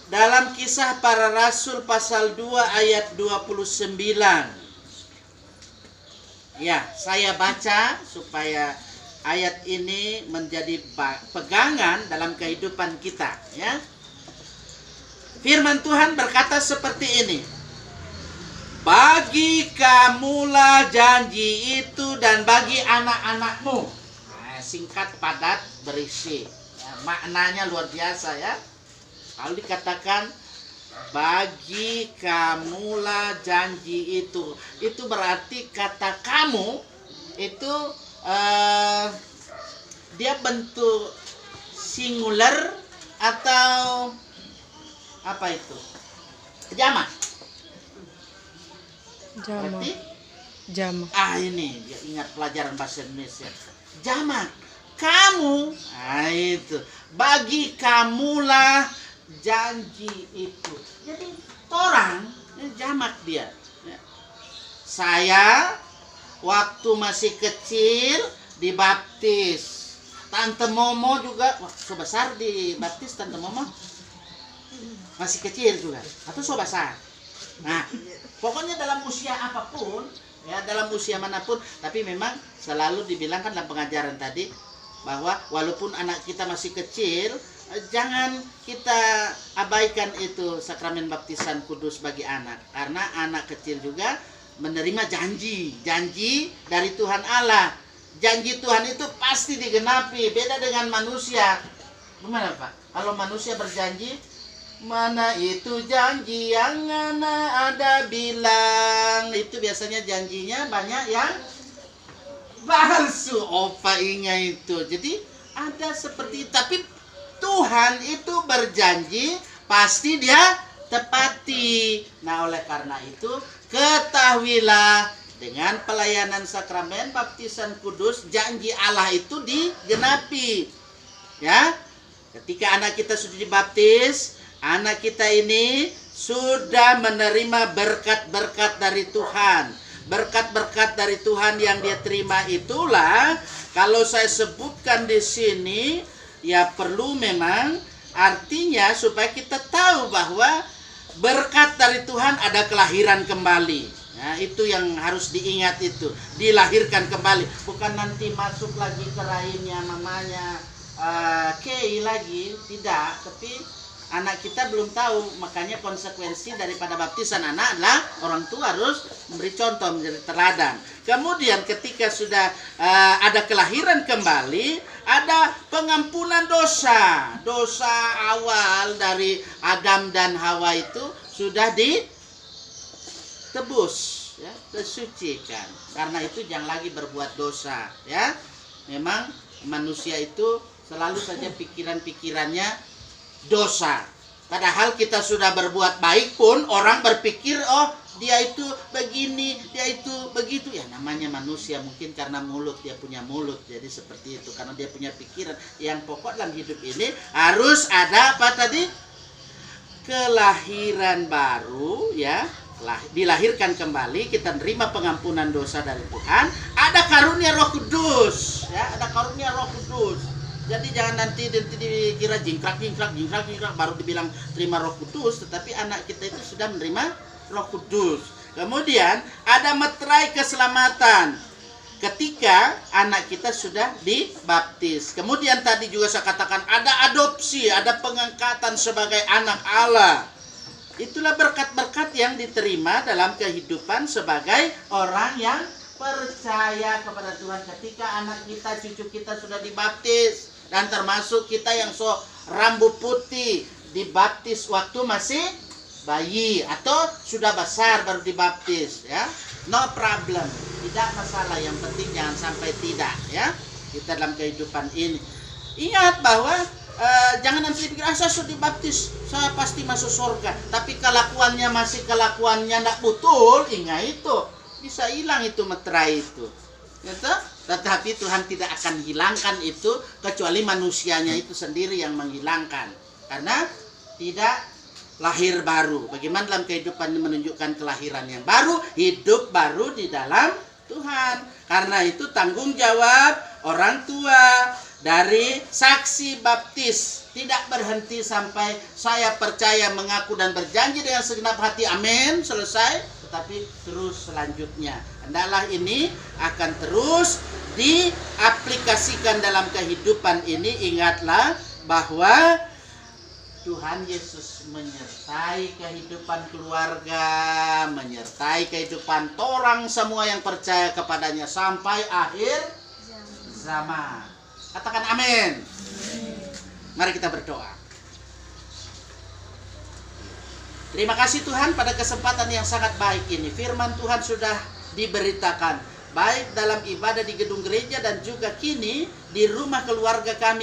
dalam Kisah Para Rasul pasal 2 ayat 29. Ya, saya baca supaya ayat ini menjadi pegangan dalam kehidupan kita, ya. Firman Tuhan berkata seperti ini. Bagi kamulah janji itu dan bagi anak-anakmu. Nah, singkat, padat, berisi. Ya, maknanya luar biasa, ya. Kalau dikatakan bagi kamulah janji itu berarti kata kamu itu dia bentuk singular atau apa itu? Jamak. Berarti Jamak. Ini ya, ingat pelajaran bahasa Indonesia. Jamak. Kamu. Nah, itu. Bagi kamulah janji itu. Jadi orang jamak dia. Saya waktu masih kecil dibaptis. Tante Momo juga, wah, so besar dibaptis Tante Momo. Masih kecil juga atau so besar. Nah, pokoknya dalam usia apapun, ya dalam usia manapun, tapi memang selalu dibilangkan dalam pengajaran tadi bahwa walaupun anak kita masih kecil, jangan kita abaikan itu sakramen baptisan kudus bagi anak, karena anak kecil juga menerima janji dari Tuhan Allah. Janji Tuhan itu pasti digenapi, beda dengan manusia. Gimana Pak? Kalau manusia berjanji, mana itu janji yang ada bilang, itu biasanya janjinya banyak yang palsu. Opa ingat itu. Jadi ada seperti itu. Tapi Tuhan itu berjanji pasti dia tepati. Nah, oleh karena itu ketahuilah dengan pelayanan sakramen baptisan kudus janji Allah itu digenapi. Ya. Ketika anak kita sudah dibaptis, anak kita ini sudah menerima berkat-berkat dari Tuhan. Berkat-berkat dari Tuhan yang dia terima itulah, kalau saya sebutkan di sini, ya perlu memang artinya supaya kita tahu bahwa berkat dari Tuhan ada kelahiran kembali. Nah, itu yang harus diingat itu, dilahirkan kembali. Bukan nanti masuk lagi ke rahimnya mamanya Kei lagi, tidak. Tapi anak kita belum tahu, makanya konsekuensi daripada baptisan anak adalah orang tua harus memberi contoh, menjadi teladan. Kemudian ketika sudah ada kelahiran kembali, ada pengampunan dosa. Dosa awal dari Adam dan Hawa itu sudah ditebus, ya, disucikan. Karena itu jangan lagi berbuat dosa, ya. Memang manusia itu selalu saja pikiran-pikirannya dosa. Padahal kita sudah berbuat baik pun orang berpikir, oh dia itu begini, dia itu begitu. Ya namanya manusia, mungkin karena mulut, dia punya mulut. Jadi seperti itu, karena dia punya pikiran. Yang pokok dalam hidup ini harus ada apa tadi? Kelahiran baru, ya. Dilahirkan kembali, kita menerima pengampunan dosa dari Tuhan. Ada karunia Roh Kudus, ya, ada karunia Roh Kudus. Jadi jangan nanti dikira jingkrak baru dibilang terima Roh Kudus, tetapi anak kita itu sudah menerima Roh Kudus. Kemudian ada meterai keselamatan ketika anak kita sudah dibaptis. Kemudian tadi juga saya katakan ada adopsi, ada pengangkatan sebagai anak Allah. Itulah berkat-berkat yang diterima dalam kehidupan sebagai orang yang percaya kepada Tuhan. Ketika anak kita, cucu kita sudah dibaptis, dan termasuk kita yang rambut putih dibaptis waktu masih bayi atau sudah besar baru dibaptis, ya, no problem, tidak masalah. Yang penting jangan sampai tidak, ya, kita dalam kehidupan ini ingat bahwa jangan nanti pikir saya sudah dibaptis saya pasti masuk surga, tapi kelakuannya masih kelakuannya tidak betul. Ingat itu bisa hilang itu meterai itu, gitu? Tetapi Tuhan tidak akan hilangkan itu kecuali manusianya itu sendiri yang menghilangkan, karena tidak lahir baru. Bagaimana dalam kehidupan ini menunjukkan kelahiran yang baru, hidup baru di dalam Tuhan. Karena itu tanggung jawab orang tua dari saksi baptis. Tidak berhenti sampai saya percaya, mengaku dan berjanji dengan segenap hati, amin, selesai. Tetapi terus selanjutnya, hendaklah ini akan terus diaplikasikan dalam kehidupan ini. Ingatlah bahwa Tuhan Yesus menyertai kehidupan keluarga, menyertai kehidupan orang semua yang percaya kepadanya sampai akhir zaman. Katakan amin. Mari kita berdoa. Terima kasih Tuhan pada kesempatan yang sangat baik ini. Firman Tuhan sudah diberitakan baik dalam ibadah di gedung gereja dan juga kini di rumah keluarga kami